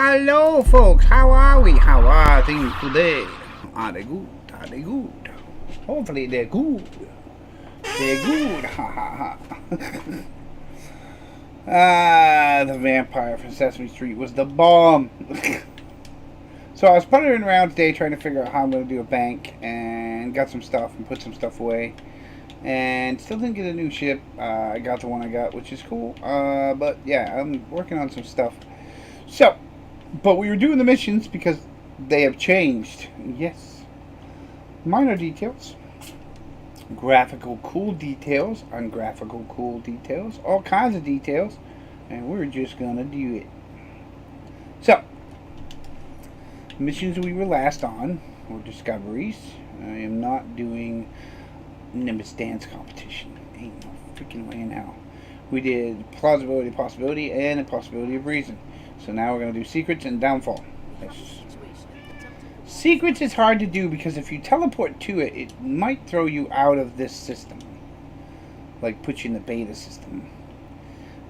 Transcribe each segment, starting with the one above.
Hello, folks. How are we? How are things today? Are they good? Are they good? Hopefully they're good. They're good. Ha ha ha. The vampire from Sesame Street was the bomb. So I was puttering around today trying to figure out how I'm going to do a bank, and got some stuff and put some stuff away. And still didn't get a new ship. I got the one I got, which is cool. But yeah, I'm working on some stuff. So, but we were doing the missions because they have changed. Yes. Minor details. Graphical cool details. Ungraphical cool details. All kinds of details. And we're just going to do it. So, missions we were last on were discoveries. I am not doing Nimbus dance competition. Ain't no freaking way in hell. We did plausibility, possibility, and a possibility of reason. So now we're going to do secrets and downfall. Secrets is hard to do because if you teleport to it, it might throw you out of this system. Like put you in the beta system.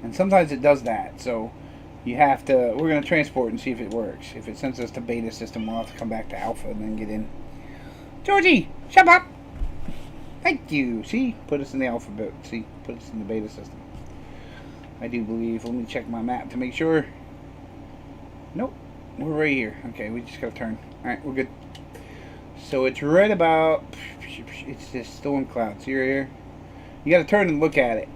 And sometimes it does that. So you have to, we're going to transport and see if it works. If it sends us to beta system, we'll have to come back to alpha and then get in. Georgie, shut up! Thank you. See? Put us in the alphabet. See? Put us in the beta system. I do believe. Let me check my map to make sure. Nope. We're right here. Okay, we just gotta turn. Alright, we're good. So it's right about... It's this storm cloud. See right here? You gotta turn and look at it.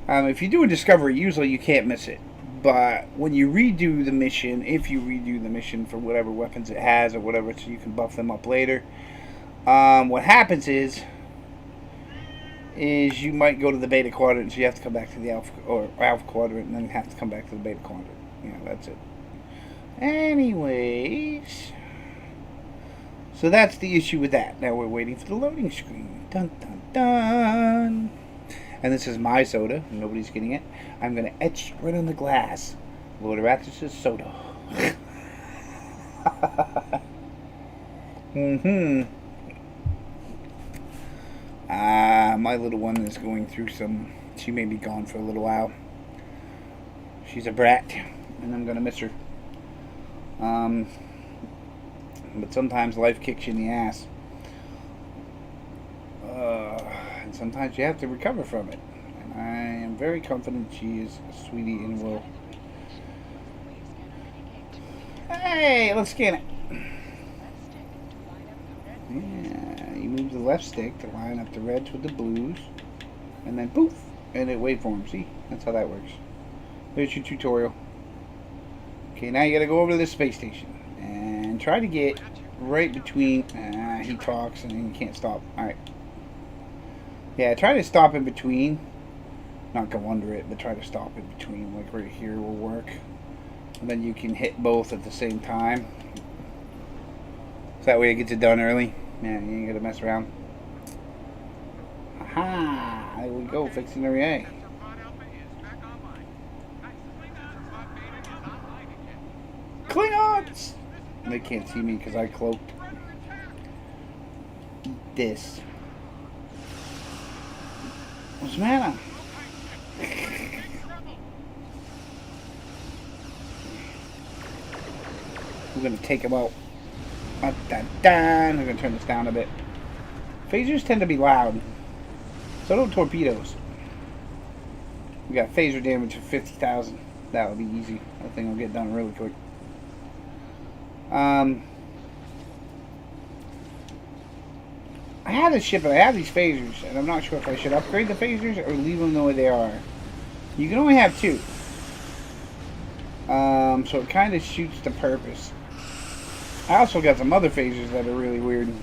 If you do a discovery, usually you can't miss it. But when you redo the mission, if you redo the mission for whatever weapons it has or whatever, so you can buff them up later, what happens is you might go to the beta quadrant, so you have to come back to the alpha quadrant, and then have to come back to the beta quadrant. Yeah, that's it. Anyways, so that's the issue with that. Now we're waiting for the loading screen. Dun dun dun. And this is my soda. Nobody's getting it. I'm gonna etch right on the glass. Lord of Arthas' soda. My little one is going through some... She may be gone for a little while. She's a brat, and I'm gonna miss her. But sometimes life kicks you in the ass. And sometimes you have to recover from it. And I am very confident she is a sweetie and will... Hey, let's scan it. Yeah, you move the left stick to line up the reds with the blues. And then poof, and it waveforms. See, that's how that works. There's your tutorial. Okay, now you gotta go over to the space station. And try to get right between... he talks and then you can't stop. Alright. Yeah, try to stop in between. Not go under it, but try to stop in between. Like right here will work. And then you can hit both at the same time. So that way it gets it done early. Yeah, you ain't gotta mess around. Aha! There we go, fixing the relay. Klingons! They can't see me because I cloaked. Eat this. What's the matter? We're going to take them out. We're going to turn this down a bit. Phasers tend to be loud. So don't torpedoes. We got phaser damage of 50,000. That would be easy. That thing will get done really quick. I have this ship and I have these phasers, and I'm not sure if I should upgrade the phasers or leave them the way they are. You can only have 2. So it kind of shoots the purpose. I also got some other phasers that are really weird. Did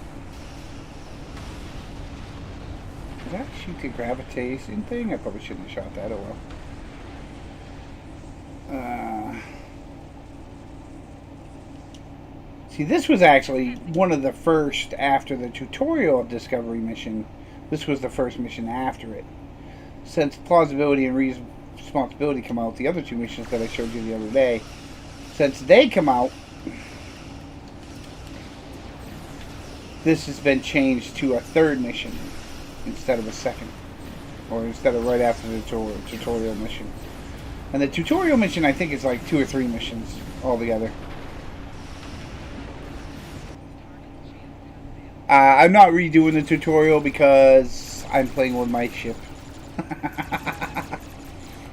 that shoot the gravitation thing? I probably shouldn't have shot that. Oh well. See, this was actually one of the first after the tutorial of Discovery mission. This was the first mission after it. Since plausibility and responsibility come out, the other 2 missions that I showed you the other day, since they come out, this has been changed to a 3rd mission instead of a 2nd. Or instead of right after the tutorial mission. And the tutorial mission, I think, is like 2 or 3 missions altogether. I'm not redoing the tutorial because I'm playing with my ship.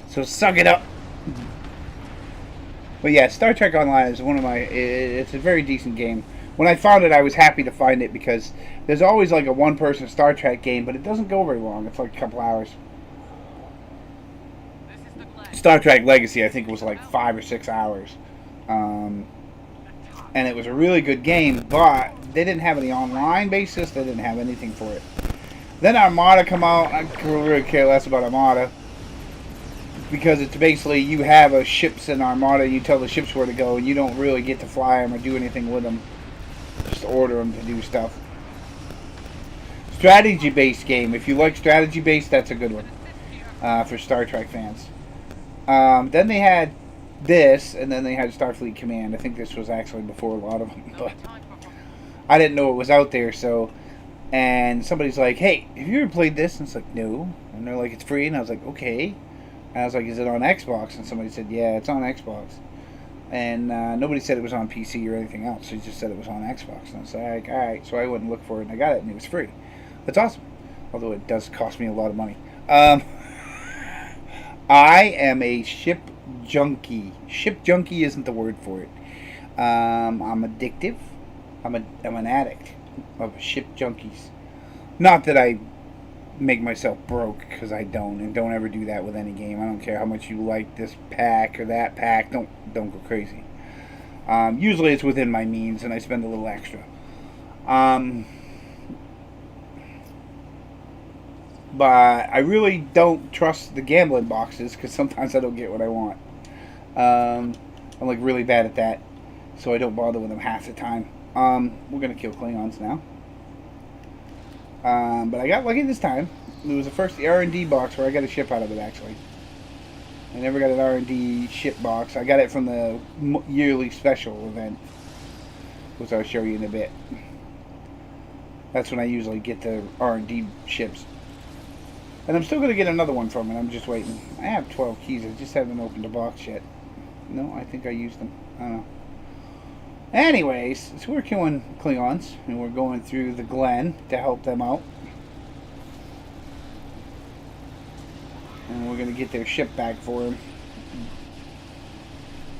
So suck it up. But yeah, Star Trek Online is one of my... It's a very decent game. When I found it, I was happy to find it because there's always like a one-person Star Trek game, but it doesn't go very long. It's like a couple hours. Star Trek Legacy, I think, was like 5 or 6 hours. And it was a really good game, but they didn't have any online basis. They didn't have anything for it. Then Armada come out. I really care less about Armada. Because it's basically you have a ships in Armada, you tell the ships where to go, and you don't really get to fly them or do anything with them. Just order them to do stuff. Strategy-based game. If you like strategy-based, that's a good one for Star Trek fans. Then they had this, and then they had Starfleet Command. I think this was actually before a lot of them, but I didn't know it was out there, so... And somebody's like, hey, have you ever played this? And it's like, no. And they're like, it's free, and I was like, okay. And I was like, is it on Xbox? And somebody said, yeah, it's on Xbox. And nobody said it was on PC or anything else. They just said it was on Xbox. And I was like, alright. So I went and looked for it, and I got it, and it was free. That's awesome. Although it does cost me a lot of money. I am a ship junkie. Ship junkie isn't the word for it. I'm addictive. I'm an addict of ship junkies. Not that I make myself broke, because I don't, and don't ever do that with any game. I don't care how much you like this pack or that pack. Don't go crazy. Usually it's within my means, and I spend a little extra. But I really don't trust the gambling boxes, because sometimes I don't get what I want. I'm like really bad at that, so I don't bother with them half the time. We're gonna kill Klingons now. But I got lucky this time. It was the first R&D box where I got a ship out of it, actually. I never got an R&D ship box. I got it from the yearly special event, which I'll show you in a bit. That's when I usually get the R&D ships. And I'm still going to get another one from it. I'm just waiting. I have 12 keys. I just haven't opened the box yet. No, I think I used them. I don't know. Anyways, so we're killing Klingons, and we're going through the Glen to help them out. And we're going to get their ship back for them.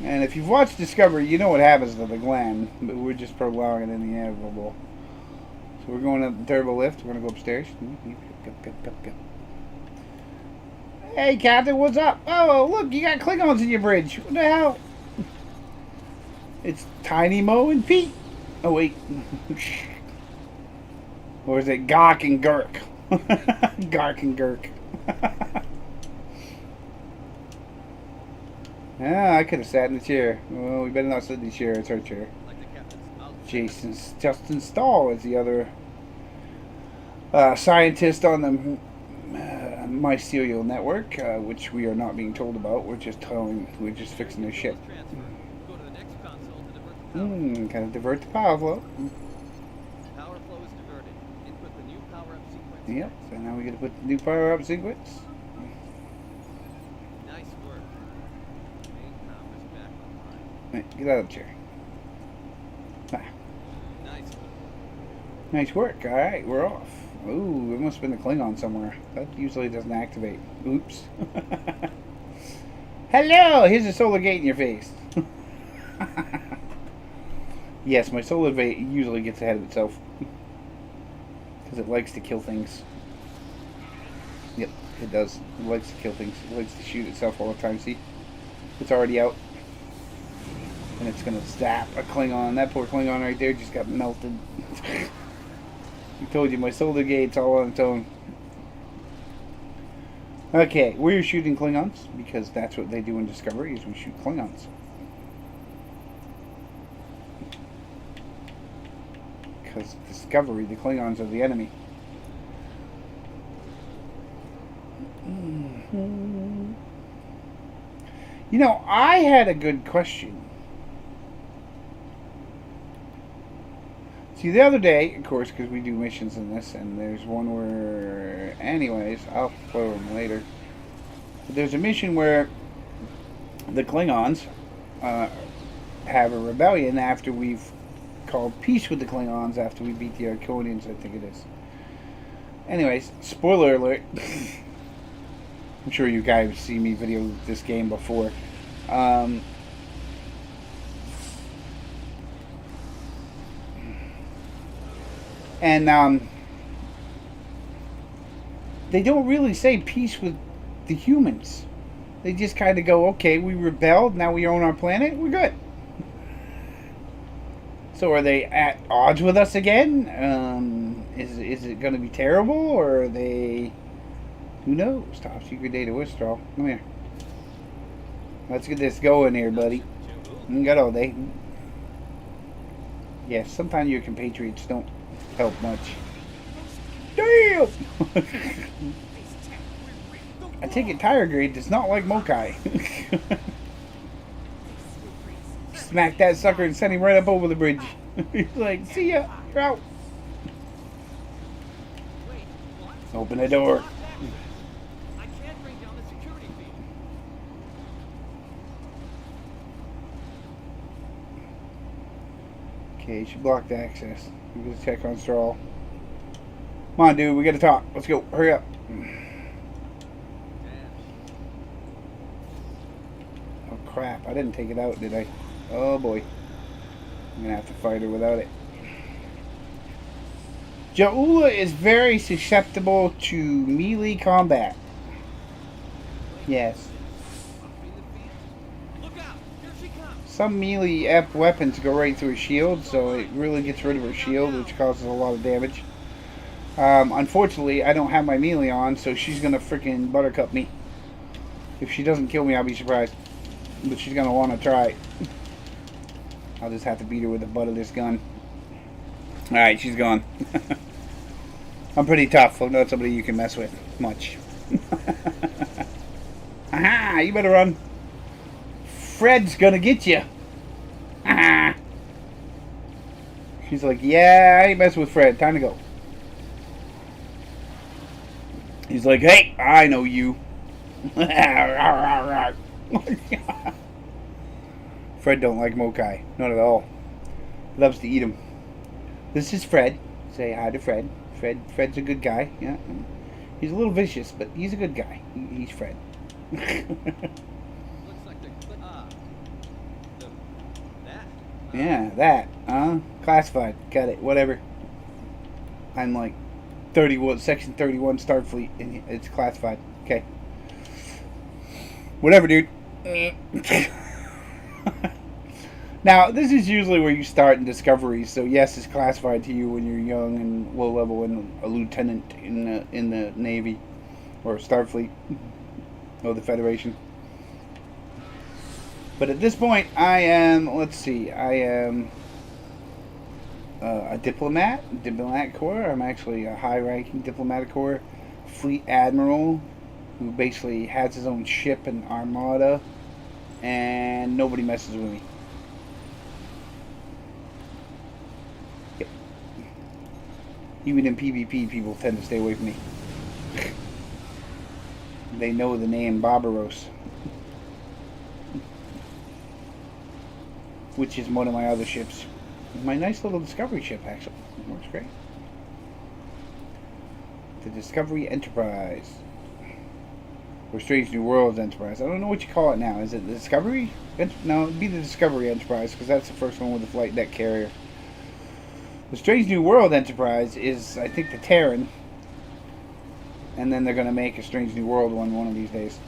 And if you've watched Discovery, you know what happens to the Glen, but we're just prolonging it in the inevitable. So we're going up the turbo lift. We're going to go upstairs. Hey, Captain, what's up? Oh, look, you got Klingons in your bridge. What the hell? It's Tiny Mo and Pete. Oh, wait. Or is it Gawk and Gurk? Gark and Gurk. Ah, I could have sat in the chair. Well, we better not sit in the chair. It's our chair. Justin Stahl is the other scientist on the mycelial network, which we are not being told about. We're just fixing their ship. Gotta divert the power flow. Power flow is diverted. Input the new power-up sequence. Yep, so now we gotta put the new power-up sequence. Nice work. Main power's back online. Right, get out of the chair. Ah. Nice work. Nice work. Alright, we're off. Ooh, it must have been the Klingon somewhere. That usually doesn't activate. Oops. Hello! Here's a solar gate in your face. Yes, my solar gate usually gets ahead of itself. Because it likes to kill things. Yep, it does. It likes to kill things. It likes to shoot itself all the time. See? It's already out. And it's going to zap a Klingon. That poor Klingon right there just got melted. I told you, my solar gate's all on its own. Okay, we're shooting Klingons. Because that's what they do in Discovery, is we shoot Klingons. Because Discovery, the Klingons are the enemy. You know, I had a good question. See, the other day, of course, because we do missions in this, and there's one where... Anyways, I'll show them later. But there's a mission where the Klingons have a rebellion after we've called peace with the Klingons after we beat the Arconians, I think it is. Anyways, spoiler alert. I'm sure you guys have seen me video this game before. And they don't really say peace with the humans. They just kind of go, okay, we rebelled, now we own our planet, we're good. So are they at odds with us again? Is it going to be terrible, or are they... Who knows? Top secret data withdrawal. Come here. Let's get this going here, buddy. Got all day. Yeah, sometimes your compatriots don't help much. Damn! I take it Tire Grade does not like Mokai. Smack that sucker and send him right up over the bridge. He's like, see ya, you're out. Open the door. I can't bring down the security feed. Okay, she blocked access. We're gonna check on Strahl. Come on, dude, we gotta talk. Let's go. Hurry up. Oh crap! I didn't take it out, did I? Oh boy. I'm gonna have to fight her without it. Jaula is very susceptible to melee combat. Yes. Look out! Here she comes. Some melee weapons go right through her shield, so it really gets rid of her shield, which causes a lot of damage. Unfortunately, I don't have my melee on, so she's gonna freaking buttercup me. If she doesn't kill me, I'll be surprised. But she's gonna want to try. I'll just have to beat her with the butt of this gun. Alright, she's gone. I'm pretty tough. I'm not somebody you can mess with much. Aha! You better run. Fred's gonna get you. Aha! She's like, yeah, I ain't messing with Fred. Time to go. He's like, hey, I know you. Fred don't like Mokai. Not at all. Loves to eat him. This is Fred. Say hi to Fred. Fred's a good guy. Yeah. He's a little vicious, but he's a good guy. He's Fred. Looks like that. Yeah, that. Classified. Got it. Whatever. I'm like 31, Section 31 Starfleet, and it's classified. Okay. Whatever, dude. Now, this is usually where you start in Discovery, so yes, it's classified to you when you're young and low level and a lieutenant in the Navy or Starfleet or the Federation. But at this point, I am, let's see, I am a diplomat corps. I'm actually a high-ranking diplomatic corps fleet admiral who basically has his own ship and armada, and nobody messes with me. Yep. Even in PvP, people tend to stay away from me. They know the name Barbaros, which is one of my other ships. My nice little Discovery ship, actually. It works great. The Discovery Enterprise. Or Strange New Worlds Enterprise. I don't know what you call it now. Is it the Discovery? No, it'd be the Discovery Enterprise, because that's the first one with the flight deck carrier. The Strange New World Enterprise is, I think, the Terran. And then they're going to make a Strange New World one of these days.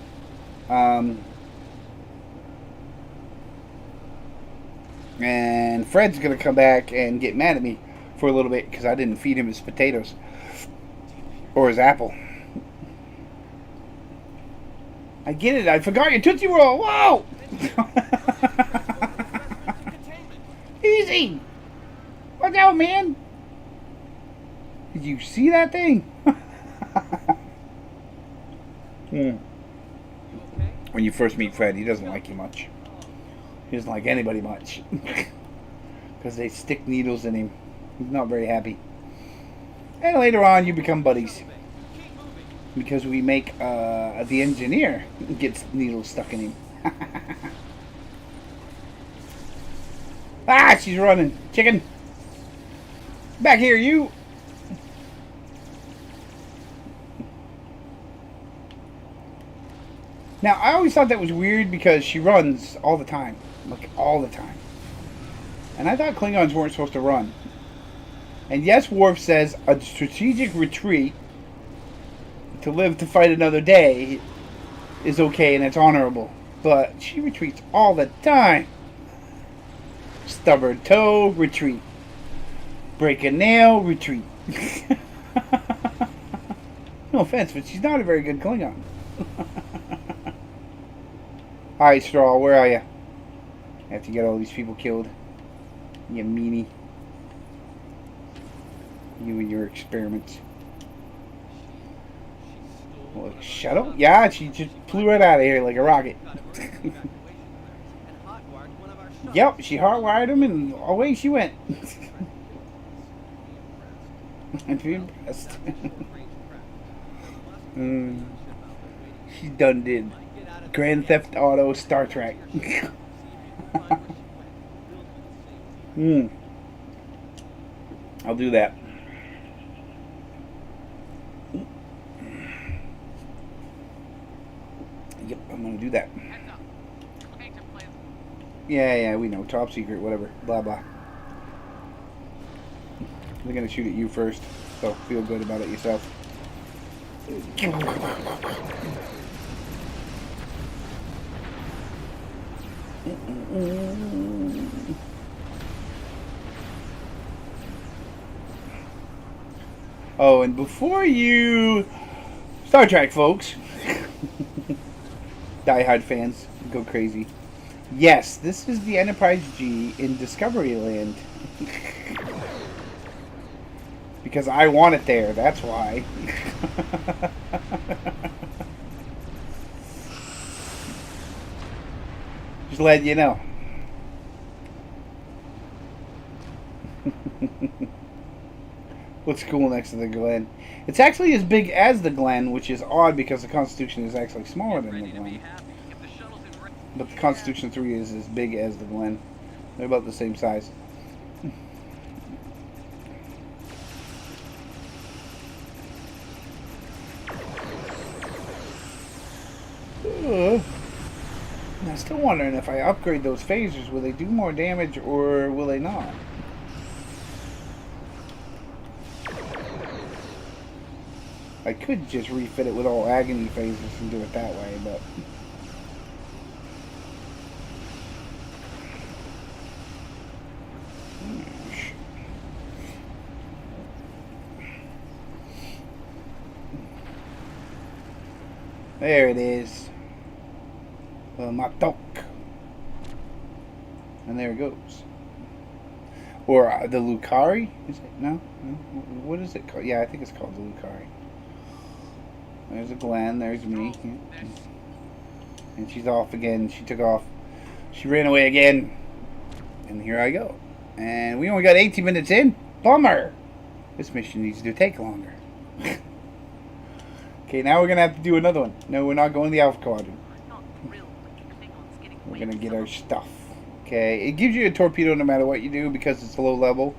And Fred's going to come back and get mad at me for a little bit because I didn't feed him his potatoes. Or his apple. I get it. I forgot your Tootsie Roll. Whoa! Easy! What the hell, man? Did you see that thing? When you first meet Fred, he doesn't like you much. He doesn't like anybody much. Because they stick needles in him. He's not very happy. And later on, you become buddies. Because we make the engineer gets needles stuck in him. Ah, she's running. Chicken. Back here, you. Now, I always thought that was weird because she runs all the time. Like, all the time. And I thought Klingons weren't supposed to run. And yes, Worf says a strategic retreat to live to fight another day is okay and it's honorable. But she retreats all the time. Stub her toe, retreat. Break a nail, retreat. No offense, but she's not a very good Klingon. Alright, Straw, where are you? I have to get all these people killed. You meanie. You and your experiments. Well, shuttle? Yeah, she just flew right out of here like a rocket. Yep, she hardwired him and away she went. I'd be impressed. She done did Grand Theft Auto Star Trek. I'll do that. Yep, I'm gonna do that. Yeah, we know. Top secret, whatever. Blah, blah. They're gonna shoot at you first, so feel good about it yourself. Oh, and before you... Star Trek, folks. Die-hard fans, go crazy. Yes, this is the Enterprise G in Discovery Land. Because I want it there, that's why. Just letting you know. What's cool next to the Glen? It's actually as big as the Glen, which is odd because the Constitution is actually smaller than the Glen. But the Constitution 3 is as big as the Glen. They're about the same size. I'm still wondering if I upgrade those phasers, will they do more damage or will they not? I could just refit it with all agony phasers and do it that way, but... There it is. Matok. And there it goes. Or the Lucari? Is it? No? What is it called? Yeah, I think it's called the Lucari. There's a Glenn. There's me. And she's off again. She took off. She ran away again. And here I go. And we only got 18 minutes in. Bummer! This mission needs to take longer. Okay, now we're going to have to do another one. No, we're not going to the Alpha Quadrant. We're going to get our stuff. Okay, it gives you a torpedo no matter what you do because it's low level.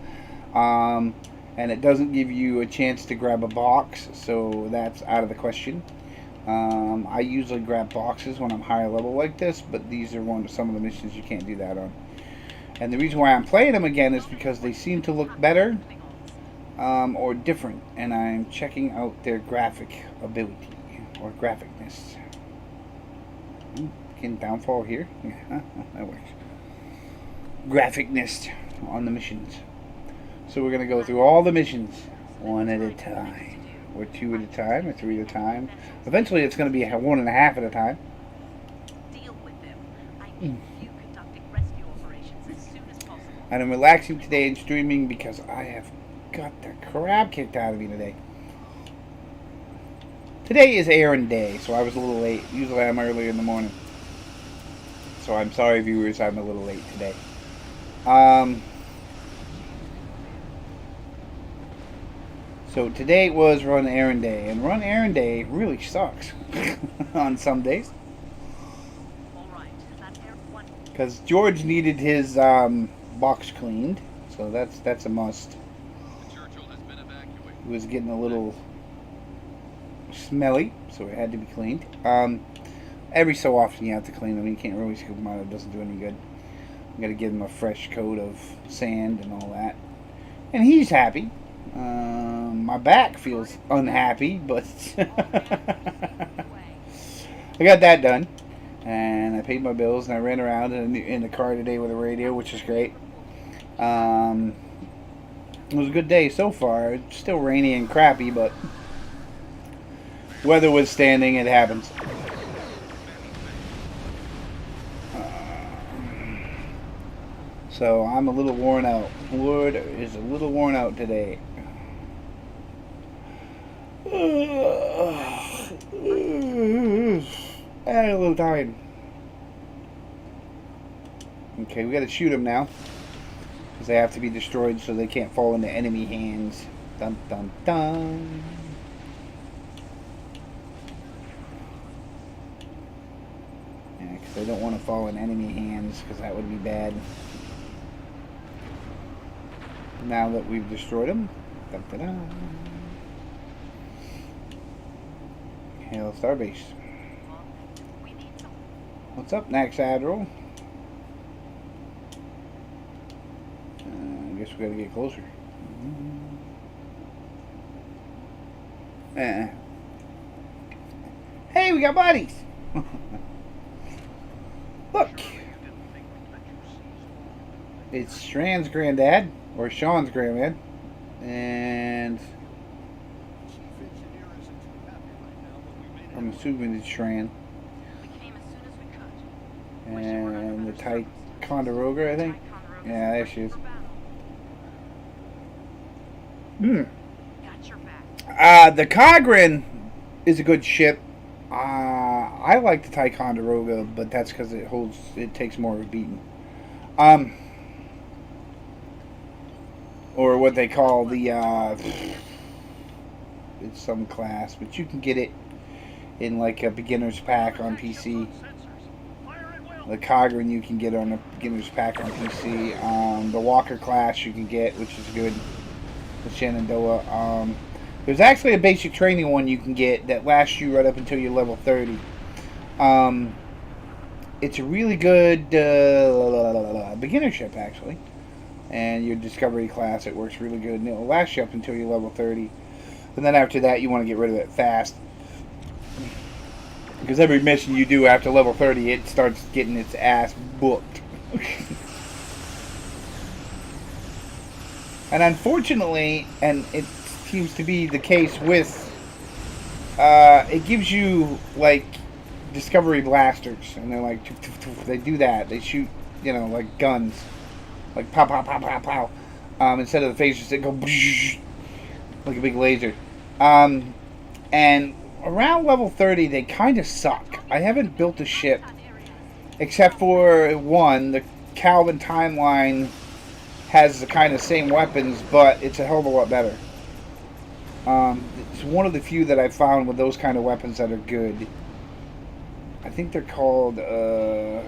And it doesn't give you a chance to grab a box, so that's out of the question. I usually grab boxes when I'm higher level like this, but these are some of the missions you can't do that on. And the reason why I'm playing them again is because they seem to look better. Or different, and I'm checking out their graphic ability or graphicness. Can downfall here? Yeah, that works. Graphicness on the missions. So we're gonna go through all the missions one at a time, or two at a time, or three at a time. Eventually, it's gonna be 1.5 at a time. Deal with them. I need you conducting rescue operations as soon as possible. And I'm relaxing today and streaming because I have got the crap kicked out of me today. Today is errand day, so I was a little late. Usually I'm earlier in the morning. So I'm sorry, viewers, I'm a little late today. So today was run errand day, and run errand day really sucks on some days. All right. Because George needed his box cleaned, so that's a must. The Churchill has been evacuated. It was getting a little smelly, so it had to be cleaned. Every so often you have to clean them. You can't really scoop them out. It doesn't do any good. You got to give him a fresh coat of sand and all that. And he's happy. My back feels unhappy, but I got that done. And I paid my bills, and I ran around in the car today with a radio, which is great. It was a good day so far. It's still rainy and crappy, but weather withstanding, it happens. So I'm a little worn out. Wood is a little worn out today. I had a little time. Okay, we gotta shoot them now. Because they have to be destroyed so they can't fall into enemy hands. Dun dun dun. Yeah, because I don't want to fall in enemy hands, because that would be bad. Now that we've destroyed them. Dun dun dun. Hail Starbase. What's up, Nax Admiral? I guess we gotta get closer. Hey, we got bodies! Look! It's Strand's granddad, or Sean's granddad, and I'm assuming it's Strand. And the Ticonderoga, I think. Yeah, there she is. The Cogran is a good ship. I like the Ticonderoga, but that's because it takes more of a beating. Or what they call the it's some class, but you can get it in like a beginner's pack on PC. The Cogran you can get on a beginner's pack on PC. The Walker class you can get, which is good. The Shenandoah. There's actually a basic training one you can get that lasts you right up until you're level 30. It's a really good beginner ship, actually. And your Discovery class, it works really good. And it'll last you up until you're level 30. And then after that, you want to get rid of it fast. Because every mission you do after level 30, it starts getting its ass booked. And unfortunately, and it seems to be the case with, it gives you, like, Discovery blasters. And they're like, they do that. They shoot, you know, like guns. Like, pow, pow, pow, pow, pow. Instead of the phasers, they go like a big laser. And around level 30, they kind of suck. I haven't built a ship, except for one, the Calvin Timeline has the kind of same weapons, but it's a hell of a lot better. It's one of the few that I've found with those kind of weapons that are good. I think they're called,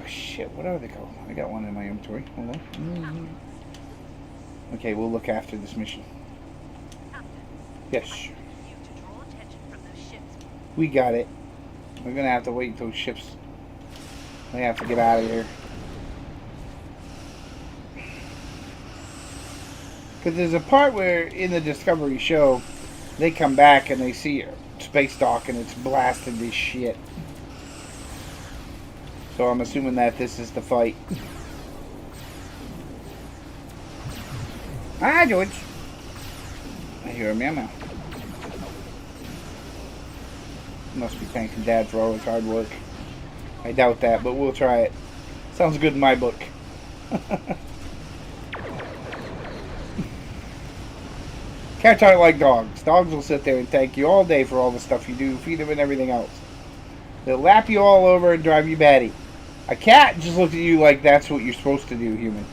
shit, what are they called? I got one in my inventory. Hold on. Okay, we'll look after this mission. Yes. We got it. We're gonna have to wait until ships. They have to get out of here. Because there's a part where in the Discovery show, they come back and they see a space dock and it's blasted to shit. So I'm assuming that this is the fight. Hi, George. I hear a meow meow. Must be thanking Dad for all his hard work. I doubt that, but we'll try it. Sounds good in my book. Cats aren't like dogs. Dogs will sit there and thank you all day for all the stuff you do, feed them and everything else. They'll lap you all over and drive you batty. A cat just looks at you like that's what you're supposed to do, human.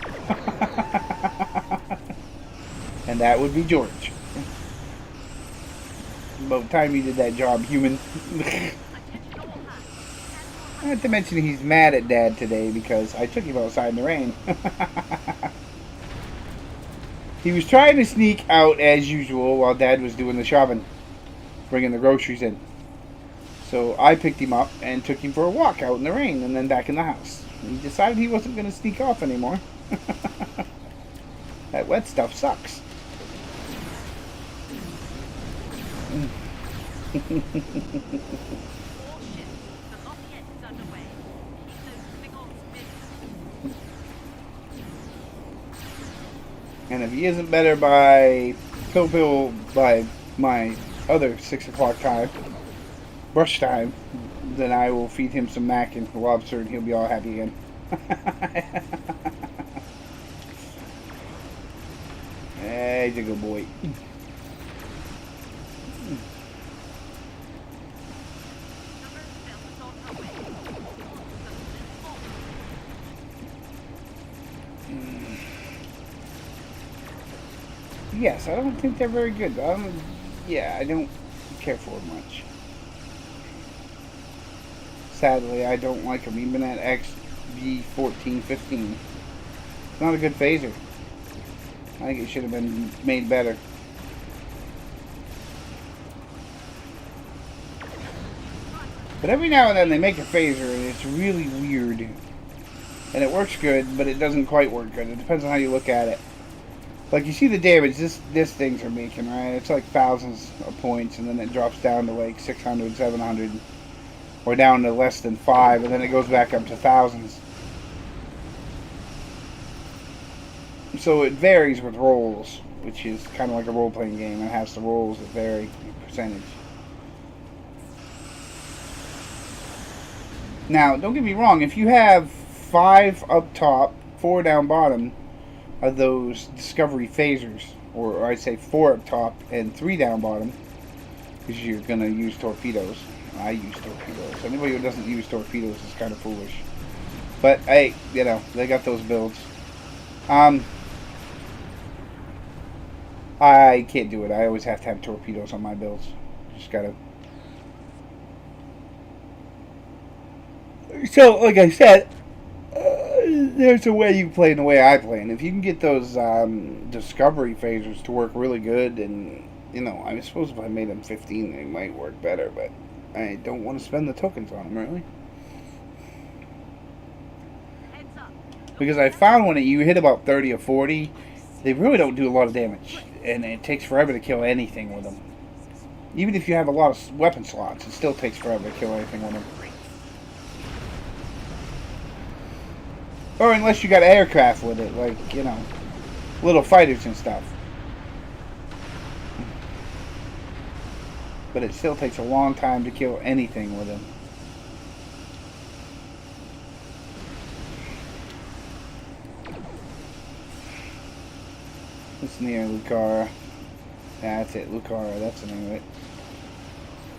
And that would be George. About time you did that job, human. Not to mention he's mad at Dad today because I took him outside in the rain. He was trying to sneak out as usual while Dad was doing the shopping, bringing the groceries in. So I picked him up and took him for a walk out in the rain and then back in the house. He decided he wasn't going to sneak off anymore. That wet stuff sucks. And if he isn't better by by my other 6 o'clock time, brush time, then I will feed him some mac and lobster and he'll be all happy again. Hey, he's a good boy. Yes, I don't think they're very good. I don't care for them much. Sadly, I don't like them, even at XG14, 15. It's not a good phaser. I think it should have been made better. But every now and then they make a phaser and it's really weird. And it works good, but it doesn't quite work good. It depends on how you look at it. Like, you see the damage this things are making, right? It's like thousands of points, and then it drops down to like 600, 700, or down to less than 5, and then it goes back up to thousands. So it varies with rolls, which is kind of like a role-playing game. It has the rolls that vary in percentage. Now, don't get me wrong, if you have 5 up top, 4 down bottom, of those Discovery phasers, or I'd say 4 up top and 3 down bottom, because you're going to use torpedoes. I use torpedoes. Anybody who doesn't use torpedoes is kind of foolish. But hey, you know, they got those builds. I can't do it. I always have to have torpedoes on my builds. Just gotta. So, like I said, there's a way you play and the way I play. And if you can get those Discovery phasers to work really good, and, you know, I suppose if I made them 15, they might work better, but I don't want to spend the tokens on them, really. Because I found when you hit about 30 or 40, they really don't do a lot of damage. And it takes forever to kill anything with them. Even if you have a lot of weapon slots, it still takes forever to kill anything with them. Or unless you got aircraft with it, like, you know, little fighters and stuff. But it still takes a long time to kill anything with them. It's near Lucara. That's it, Lucara, that's the name of it.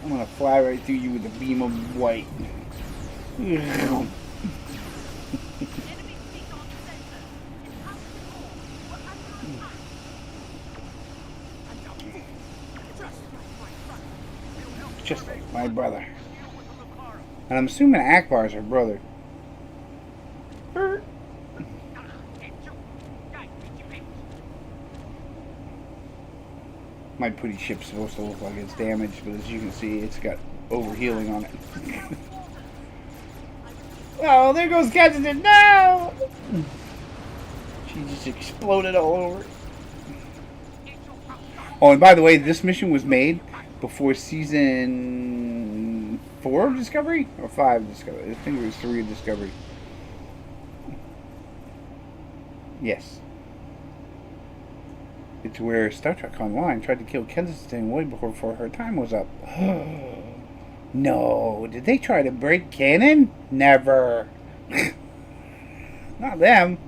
I'm gonna fly right through you with a beam of white. Just like my brother. And I'm assuming Akbar's her brother. My pretty ship's supposed to look like it's damaged, but as you can see, it's got overhealing on it. Oh, there goes Captian! No! She just exploded all over. Oh, and by the way, this mission was made before season 4 of Discovery? Or 5 of Discovery? I think it was 3 of Discovery. Yes. It's where Star Trek Online tried to kill Kensington way before her time was up. No, did they try to break canon? Never. Not them.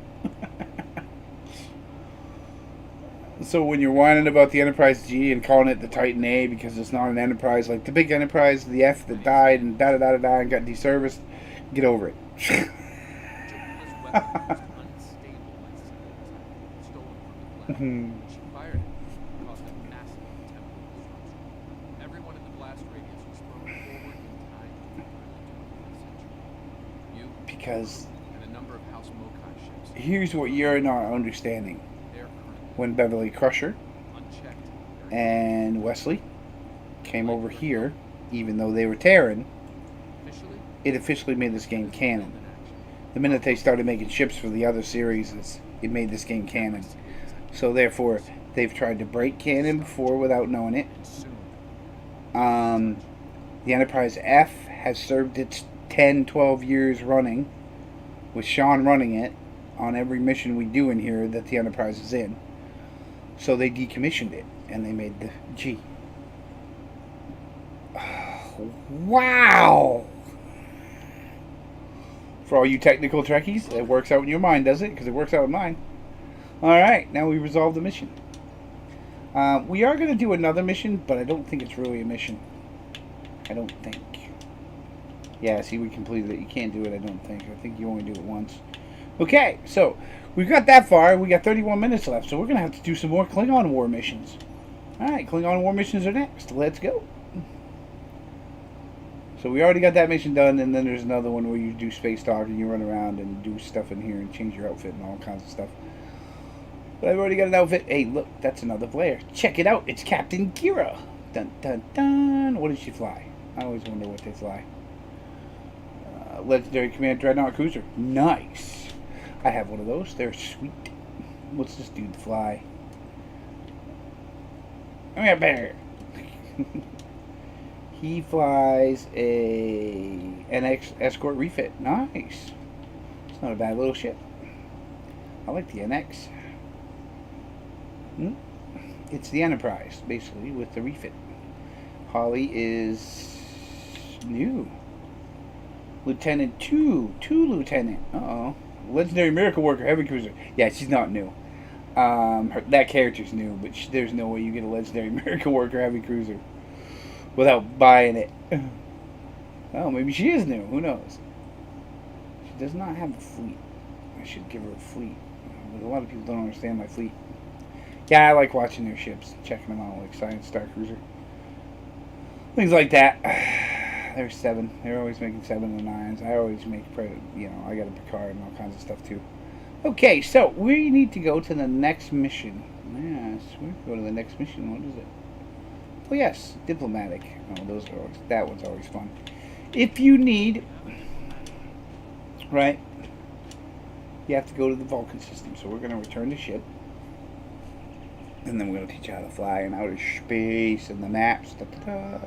So when you're whining about the Enterprise G and calling it the Titan A because it's not an Enterprise, like the big Enterprise, the F that died and da-da-da-da-da and got deserviced, get over it. because and a number of House Mokai ships. here's what you're not understanding. They are currently When Beverly Crusher unchecked. and Wesley came over here, even though they were Terran, Officially, it officially made this game canon. in action. The minute they started making ships for the other series, it made this game canon. So therefore, they've tried to break canon before without knowing it. And soon, The Enterprise F has served its 10, 12 years running, with Sean running it on every mission we do in here that the Enterprise is in. So they decommissioned it, and they made the G. Wow! For all you technical Trekkies, it works out in your mind, does it? Because it works out in mine. Alright, now we resolved the mission. We are going to do another mission, but I don't think it's really a mission. I don't think. Yeah, see, we completed it. You can't do it, I don't think. I think you only do it once. Okay, so we've got that far. We got 31 minutes left, so we're going to have to do some more Klingon War missions. Alright, Klingon War missions are next. Let's go. So we already got that mission done, and then there's another one where you do space talk and you run around and do stuff in here and change your outfit and all kinds of stuff. But I've already got an outfit. Hey, look, that's another player. Check it out. It's Captain Kira. Dun, dun, dun. What does she fly? I always wonder what they fly. Legendary Command Dreadnought Cruiser. Nice. I have one of those. They're sweet. What's this dude fly? Come here, bear. He flies a NX Escort refit. Nice. It's not a bad little ship. I like the NX. It's the Enterprise, basically, with the refit. Holly is new. Lieutenant 2. 2 Lieutenant. Uh-oh. Legendary Miracle Worker Heavy Cruiser. Yeah, she's not new. That character's new, but there's no way you get a Legendary Miracle Worker Heavy Cruiser without buying it. Oh, maybe she is new. Who knows? She does not have a fleet. I should give her a fleet. But a lot of people don't understand my fleet. Yeah, I like watching their ships, checking them out, like Science Star Cruiser. Things like that. There's 7. They're always making 7 and 9s. I always make, I got a Picard and all kinds of stuff too. Okay, so we need to go to the next mission. Yes, we go to the next mission. What is it? Oh yes, diplomatic. Oh, that one's always fun. If you need, right, you have to go to the Vulcan system. So we're going to return the ship. And then we're going to teach you how to fly in outer space and the maps. Da, da, da.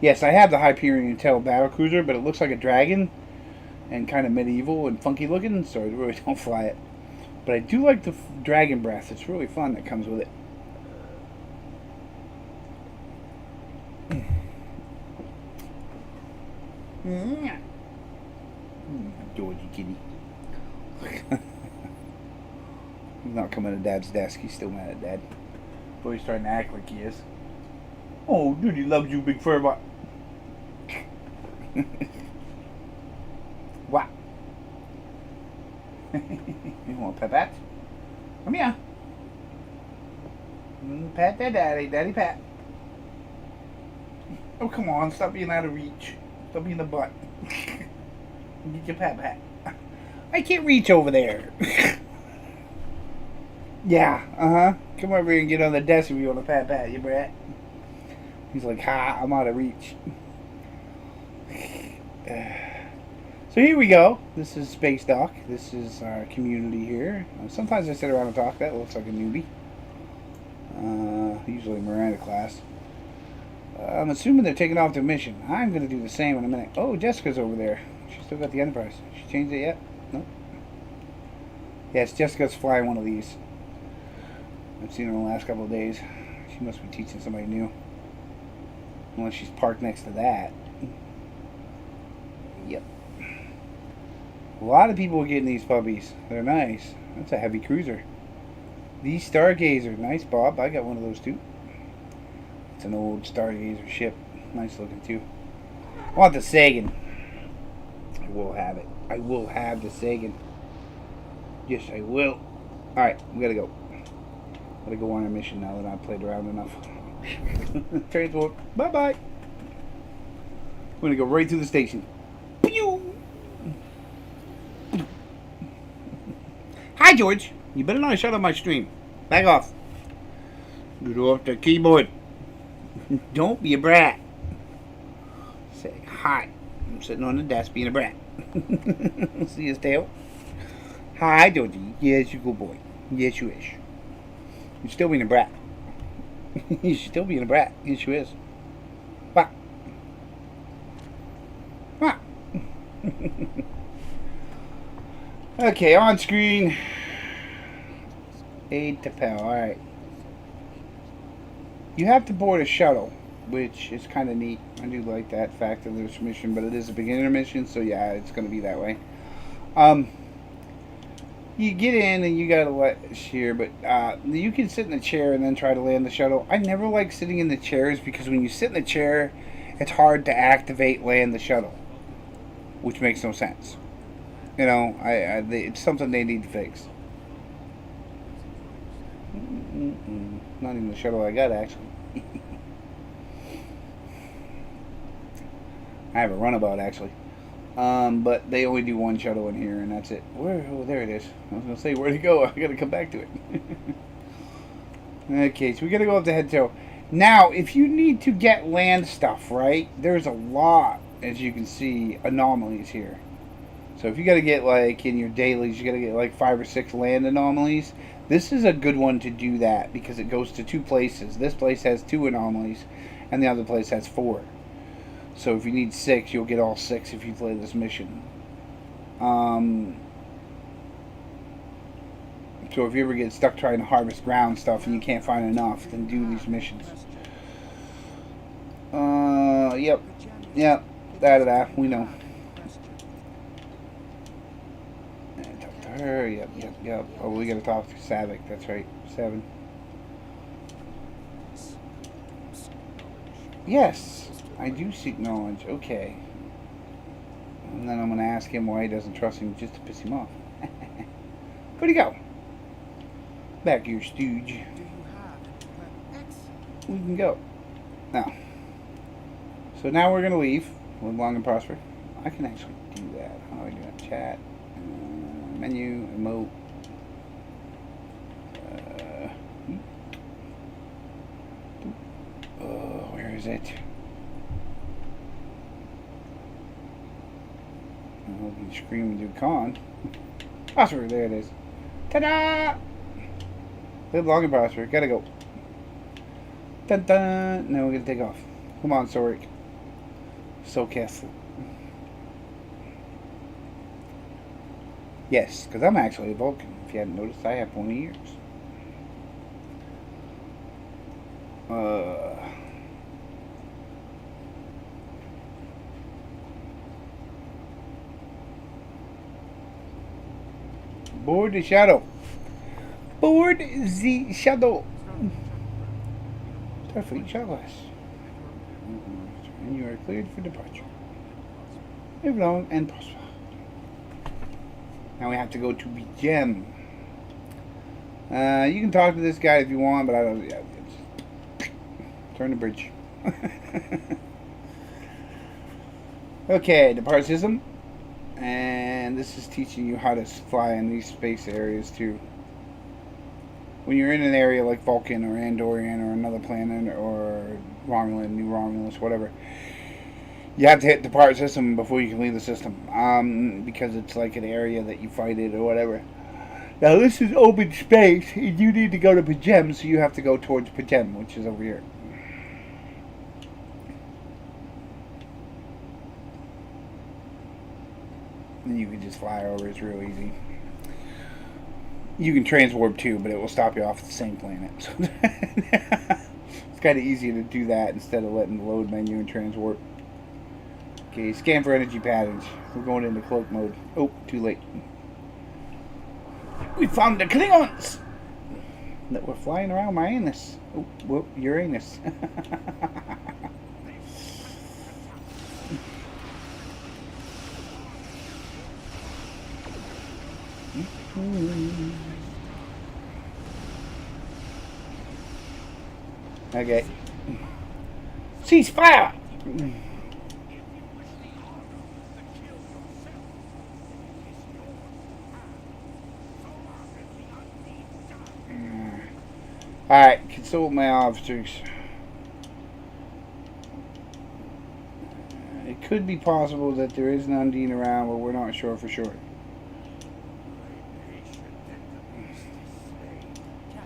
Yes, I have the Hyperion Intel battle cruiser, but it looks like a dragon and kind of medieval and funky looking, so I really don't fly it. But I do like the dragon breath. It's really fun that comes with it. Georgie kitty. He's not coming to Dad's desk. He's still mad at Dad. But he's trying to act like he is. Oh, dude, he loves you, big fur butt. Wow. You want to pet that? Come here. Pat that daddy. Daddy pat. Oh, come on. Stop being out of reach. Stop being a butt. Get your pat pat. I can't reach over there. Yeah, come over here and get on the desk if you want to pat pat, you brat. He's like, ha, I'm out of reach. So here we go. This is Space Dock. This is our community here. Sometimes I sit around and talk. That looks like a newbie. Usually Miranda class. I'm assuming they're taking off their mission. I'm going to do the same in a minute. Oh, Jessica's over there. She's still got the Enterprise. She changed it yet? Nope. Yes, Jessica's flying one of these. I've seen her in the last couple of days. She must be teaching somebody new. Unless she's parked next to that. Yep. A lot of people are getting these puppies. They're nice. That's a heavy cruiser. The Stargazer. Nice, Bob. I got one of those too. It's an old Stargazer ship. Nice looking too. I want the Sagan. I will have it. I will have the Sagan. Yes, I will. Alright, we gotta go. Gotta go on our mission now that I've played around enough. Transport. Bye-bye. We're gonna go right through the station. Pew! Hi, George. You better not shut up my stream. Back off. Get off the keyboard. Don't be a brat. Say hi. I'm sitting on the desk being a brat. See his tail? Hi, Georgie. Yes, you good boy. Yes, you is. You're still being a brat. You're still being a brat. Yes, you is. What? What? Okay, on screen. Aid to Pal. Alright. You have to board a shuttle, which is kind of neat. I do like that fact of this mission, but it is a beginner mission, so yeah, it's going to be that way. You get in and you got to let here, but you can sit in the chair and then try to land the shuttle. I never like sitting in the chairs because when you sit in the chair, it's hard to activate land the shuttle, which makes no sense. You know, it's something they need to fix. Not even the shuttle I got, actually. I have a runabout, actually. But they only do one shuttle in here, and that's it. Where? Oh, there it is. I was going to say, where'd it go? I got to come back to it. Okay, so we got to go up to head tail. Now, if you need to get land stuff, right, there's a lot, as you can see, anomalies here. So if you got to get, like, in your dailies, you got to get, like, 5 or 6 land anomalies. This is a good one to do that because it goes to 2 places. This place has 2 anomalies, and the other place has 4. So if you need 6, you'll get all 6 if you play this mission. So if you ever get stuck trying to harvest ground stuff and you can't find enough, then do these missions. Yep. We know. Talk to her. Yep. Oh, we gotta talk to Savick. That's right. 7. Yes, I do seek knowledge. Okay. And then I'm gonna ask him why he doesn't trust him just to piss him off. Where'd he go? Back here, stooge. We can go. Now. So now we're gonna leave. Live long and prosper. I can actually do that. How do I do that? Chat. Menu. Emote. Where is it? Oh, you can scream and do con. Prosper. There it is. Ta-da! Live long and prosper. Gotta go. Dun dun. Now we're gonna take off. Come on, Sorik. So careful. Yes, because I'm actually a Vulcan. If you hadn't noticed, I have 20 years. Board the shuttle. Board the shuttle. Starfleet shuttle. And you are cleared for departure. Live long and prosper. Now we have to go to Gem. You can talk to this guy if you want, but I don't. Yeah, turn the bridge. Okay, depart system. And this is teaching you how to fly in these space areas too. When you're in an area like Vulcan or Andorian or another planet or Romulan, New Romulus, whatever, you have to hit depart system before you can leave the system. Because it's like an area that you fight it or whatever. Now this is open space, and you need to go to Pajem, so you have to go towards Pajem, which is over here. And you can just fly over, it's real easy. You can transwarp too, but it will stop you off at the same planet. So it's kind of easier to do that instead of letting the load menu and transwarp. Okay, scan for energy patterns. We're going into cloak mode. Oh, too late. We found the Klingons that were flying around my anus. Oh, whoop, Uranus. Okay. Cease fire! Alright, consult my officers. It could be possible that there is an Undine around, but we're not sure for sure.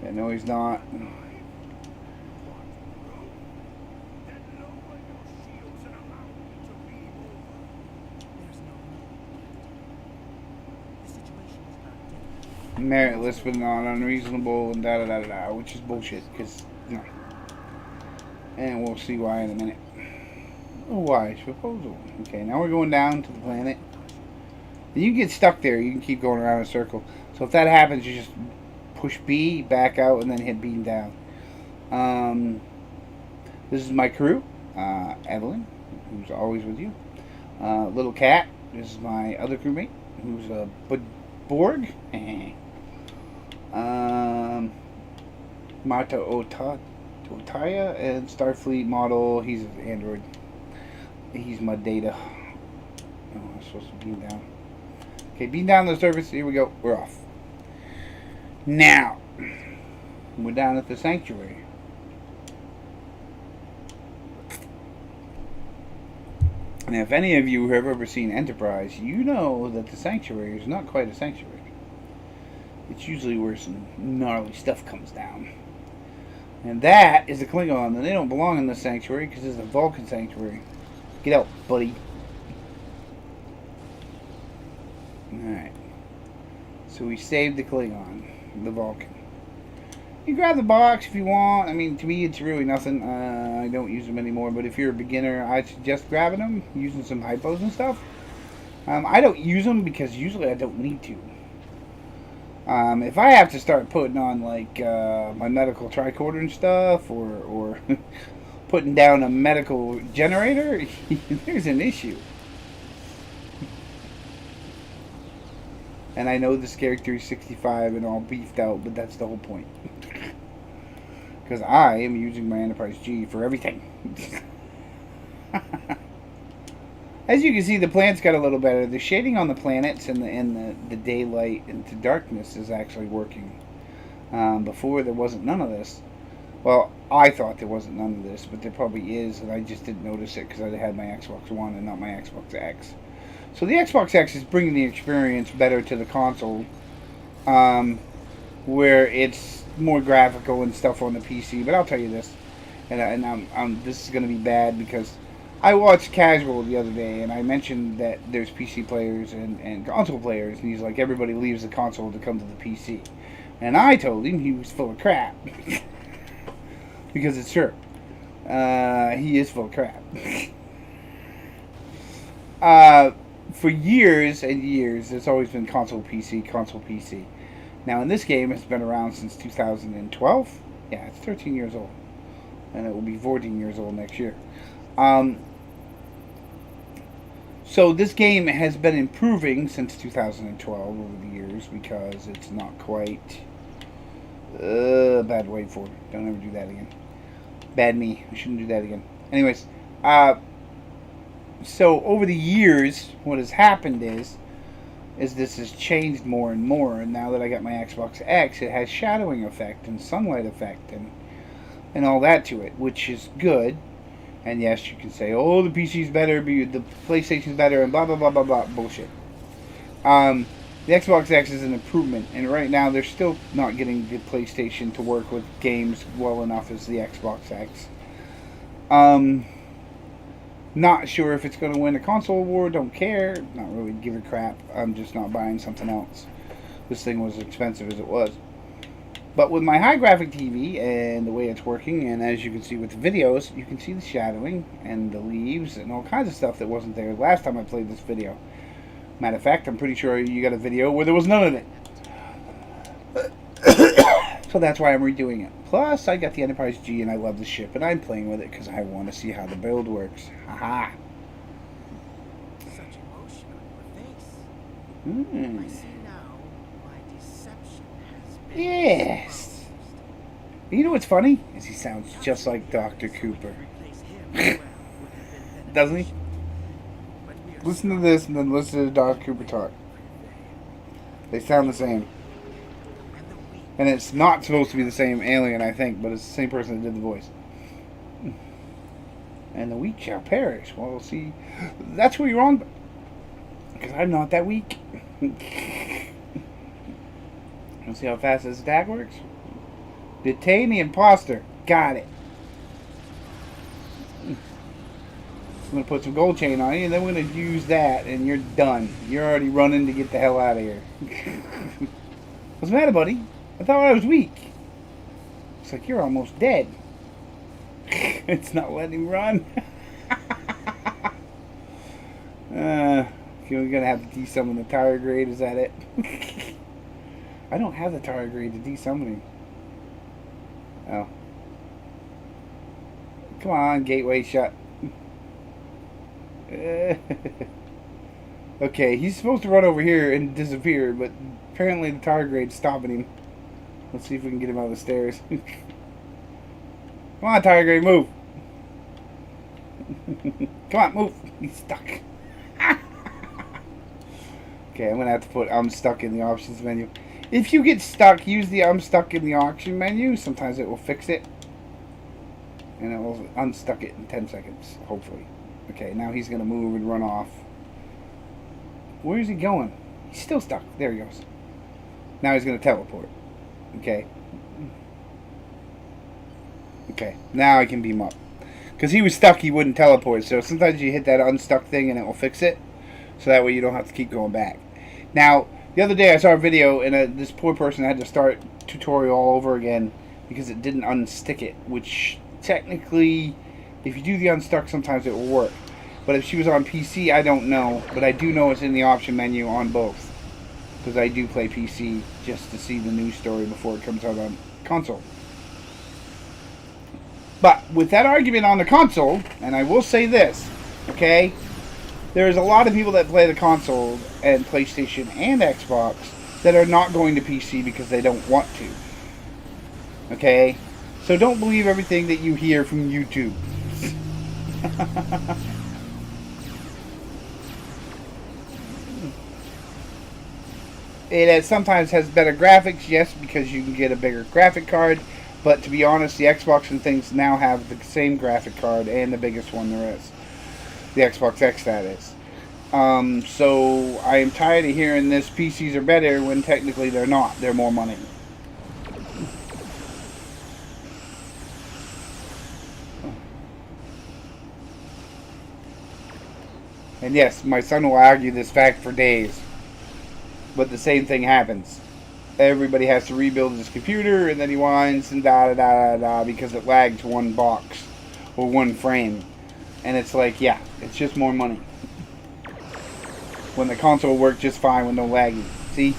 Yeah, no, he's not. Meritless but not unreasonable and da da da da da, which is bullshit, because, no. And we'll see why in a minute. A wise proposal. Okay, now we're going down to the planet. And you get stuck there, you can keep going around in a circle. So if that happens, you just push B, back out, and then hit B down. This is my crew. Evelyn, who's always with you. Little Cat, this is my other crewmate, who's a Borg. Mata Otaya, and Starfleet model, he's an android. He's my data. Oh, I'm supposed to beam down. Okay, beam down the surface. Here we go. We're off. Now, we're down at the sanctuary. And if any of you have ever seen Enterprise, you know that the sanctuary is not quite a sanctuary. It's usually where some gnarly stuff comes down. And that is a Klingon, and they don't belong in the sanctuary because it's a Vulcan sanctuary. Get out, buddy. Alright. So we saved the Klingon, the Vulcan. You grab the box if you want. I mean, to me, it's really nothing. I don't use them anymore, but if you're a beginner, I suggest grabbing them, using some hypos and stuff. I don't use them because usually I don't need to. If I have to start putting on, like, my medical tricorder and stuff, or putting down a medical generator, there's an issue. And I know this character is 65 and all beefed out, but that's the whole point. Because I am using my Enterprise G for everything. As you can see, the planet's got a little better. The shading on the planets and the daylight into darkness is actually working. Before, there wasn't none of this. Well, I thought there wasn't none of this, but there probably is, and I just didn't notice it because I had my Xbox One and not my Xbox X. So the Xbox X is bringing the experience better to the console, where it's more graphical and stuff on the PC. But I'll tell you this, and this is going to be bad because I watched Casual the other day, and I mentioned that there's PC players and console players, and he's like, everybody leaves the console to come to the PC. And I told him he was full of crap. Because it's true. He is full of crap. For years and years, there's always been console PC, console PC. Now, in this game, it's been around since 2012. Yeah, it's 13 years old. And it will be 14 years old next year. So this game has been improving since 2012 over the years because it's not quite... bad wait for it. Don't ever do that again. Bad me. I shouldn't do that again. Anyways, so over the years, what has happened is this has changed more and more. And now that I got my Xbox X, it has shadowing effect and sunlight effect and all that to it, which is good. And yes, you can say, oh, the PC's better, the PlayStation's better, and blah, blah, blah, blah, blah. Bullshit. The Xbox X is an improvement, and right now they're still not getting the PlayStation to work with games well enough as the Xbox X. Not sure if it's going to win a console award, don't care, not really give a crap. I'm just not buying something else. This thing was as expensive as it was. But with my high graphic TV and the way it's working, and as you can see with the videos, you can see the shadowing and the leaves and all kinds of stuff that wasn't there last time I played this video. Matter of fact, I'm pretty sure you got a video where there was none of it. So that's why I'm redoing it. Plus, I got the Enterprise G and I love the ship, and I'm playing with it because I want to see how the build works. Haha. Such emotion on your face. I see now my deception has been Yes. You know what's funny? Is he sounds just like Dr. Cooper. Doesn't he? Listen to this and then listen to Dr. Cooper talk. They sound the same. And the weak And it's not supposed to be the same alien, I think, but it's the same person that did the voice. And the weak shall perish. Well, see, that's where you're wrong. Because I'm not that weak. Let's see how fast this attack works. Detain the imposter. Got it. I'm going to put some gold chain on you, and then we're going to use that, and you're done. You're already running to get the hell out of here. What's the matter, buddy? I thought I was weak. It's like you're almost dead. It's not letting him run. You're going to have to desummon the tire grade, is that it? I don't have the tire grade to desummon him. Oh. Come on, gateway shut. Okay, he's supposed to run over here and disappear, but apparently the tire grade's stopping him. Let's see if we can get him out of the stairs. Come on, tire grade, move. Come on, move. He's stuck. Okay, I'm going to have to put I'm stuck in the options menu. If you get stuck, use the I'm stuck in the option menu. Sometimes it will fix it. And it will unstuck it in 10 seconds, hopefully. Okay, now he's going to move and run off. Where is he going? He's still stuck. There he goes. Now he's going to teleport. Okay. Okay, now I can beam up. Because he was stuck, he wouldn't teleport. So sometimes you hit that unstuck thing and it will fix it. So that way you don't have to keep going back. Now, the other day I saw a video and this poor person had to start tutorial all over again because it didn't unstick it. Which, technically, if you do the unstuck, sometimes it will work. But if she was on PC, I don't know. But I do know it's in the option menu on both. Because I do play PC just to see the news story before it comes out on console. But with that argument on the console, and I will say this, okay, there's a lot of people that play the console and PlayStation and Xbox that are not going to PC because they don't want to. Okay? So don't believe everything that you hear from YouTube. It sometimes has better graphics, yes, because you can get a bigger graphic card. But to be honest, the Xbox and things now have the same graphic card and the biggest one there is. The Xbox X, that is. So I am tired of hearing this PCs are better when technically they're not. They're more money. And yes, my son will argue this fact for days. But the same thing happens. Everybody has to rebuild his computer, and then he whines and da-da-da-da-da because it lagged to one box or one frame. And it's like, yeah, it's just more money. When the console worked just fine with no lagging. See?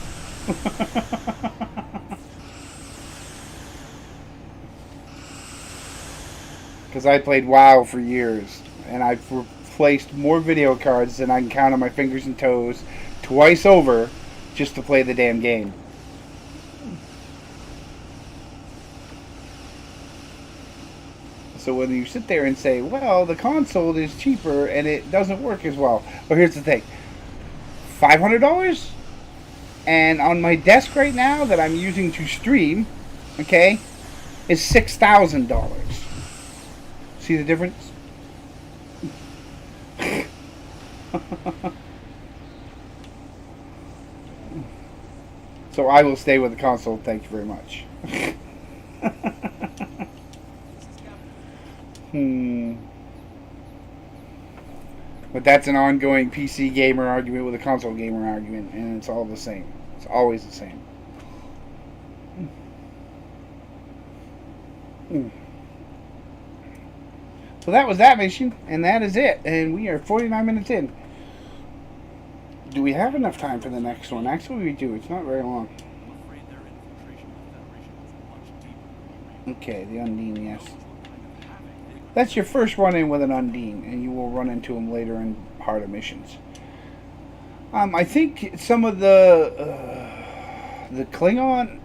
Because I played WoW for years, and I've replaced more video cards than I can count on my fingers and toes twice over just to play the damn game. So when you sit there and say, well, the console is cheaper and it doesn't work as well. Well, here's the thing. $500? And on my desk right now that I'm using to stream, okay, is $6,000. See the difference? So I will stay with the console. Thank you very much. But that's an ongoing PC gamer argument with a console gamer argument, and it's all the same. It's always the same. So that was that mission, and that is it. And we are 49 minutes in. Do we have enough time for the next one? Actually, we do. It's not very long. I'm afraid their infiltration of the Federation was much deeper. Okay, the Undine, yes. That's your first run-in with an Undine, and you will run into him later in harder missions. I think some of the Klingon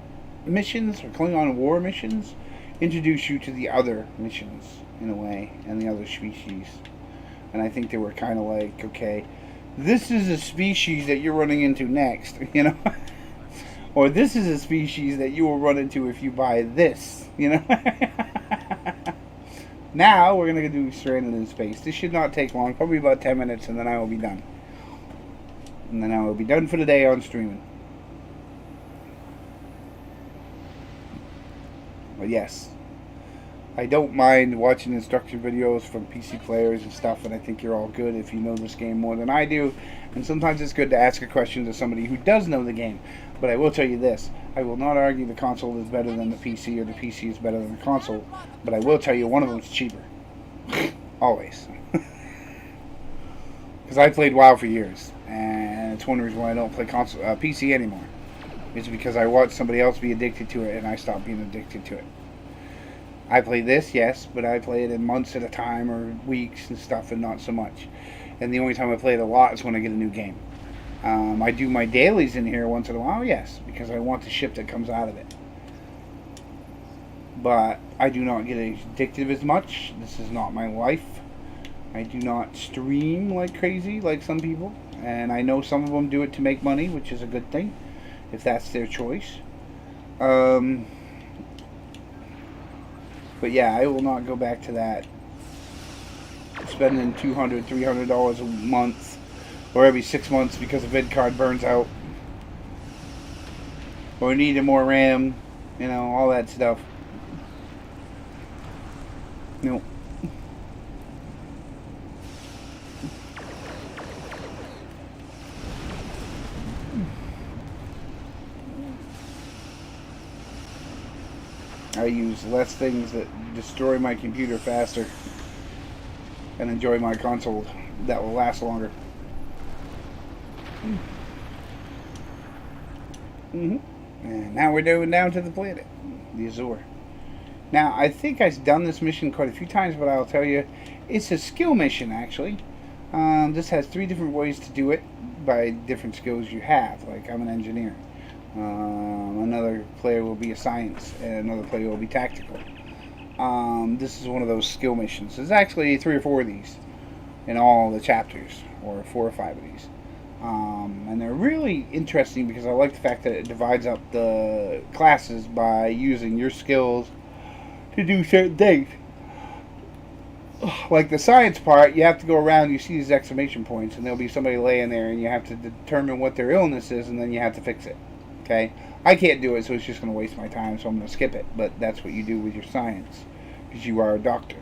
missions, or Klingon war missions, introduce you to the other missions, in a way, and the other species. And I think they were kind of like, okay, this is a species that you're running into next, you know? Or this is a species that you will run into if you buy this, you know? Now, we're going to do Stranded in Space. This should not take long, probably about 10 minutes, and then I will be done. And then I will be done for the day on streaming. But yes, I don't mind watching instruction videos from PC players and stuff, and I think you're all good if you know this game more than I do. And sometimes it's good to ask a question to somebody who does know the game. But I will tell you this, I will not argue the console is better than the PC or the PC is better than the console, but I will tell you one of them is cheaper. Always. Because I played WoW for years, and it's one reason why I don't play PC anymore. It's because I watched somebody else be addicted to it, and I stopped being addicted to it. I play this, yes, but I play it in months at a time or weeks and stuff, and not so much. And the only time I play it a lot is when I get a new game. I do my dailies in here once in a while, yes, because I want the ship that comes out of it. But I do not get addicted as much. This is not my life. I do not stream like crazy like some people. And I know some of them do it to make money, which is a good thing, if that's their choice. But yeah, I will not go back to that. Spending $200, $300 a month or every 6 months because a vid card burns out, or needing more RAM, you know, all that stuff. Nope. I use less things that destroy my computer faster and enjoy my console that will last longer. And now we're going down to the planet, the Azure. Now, I think I've done this mission quite a few times, but I'll tell you, it's a skill mission, actually. This has 3 different ways to do it by different skills you have. Like, I'm an engineer. Another player will be a science, and another player will be tactical. This is one of those skill missions. There's actually 3 or 4 of these in all the chapters, or 4 or 5 of these. And they're really interesting because I like the fact that it divides up the classes by using your skills to do certain things. Like the science part, you have to go around, you see these exclamation points, and there'll be somebody laying there, and you have to determine what their illness is, and then you have to fix it. Okay? I can't do it, so it's just going to waste my time, so I'm going to skip it. But that's what you do with your science, because you are a doctor.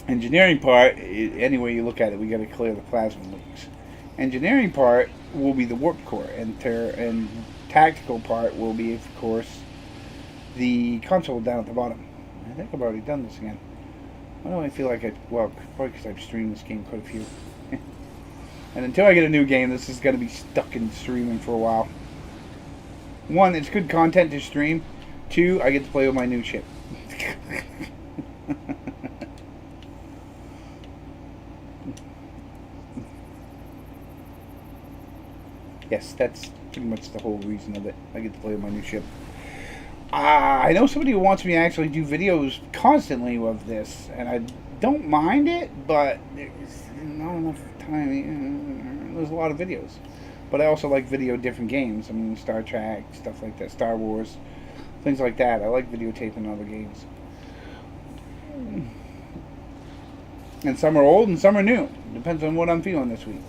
Engineering part, any way you look at it, we got to clear the plasma leaks. Engineering part will be the warp core, and tactical part will be, of course, the console down at the bottom. I think I've already done this again. Why do I feel like well, probably because I've streamed this game quite a few. And until I get a new game, this is going to be stuck in streaming for a while. 1, it's good content to stream. 2, I get to play with my new ship. Yes, that's pretty much the whole reason of it. I get to play with my new ship. I know somebody who wants me to actually do videos constantly of this, and I don't mind it, but there's not enough time. There's a lot of videos. But I also like video different games. I mean, Star Trek, stuff like that, Star Wars, things like that. I like videotaping other games. And some are old and some are new. Depends on what I'm feeling this week.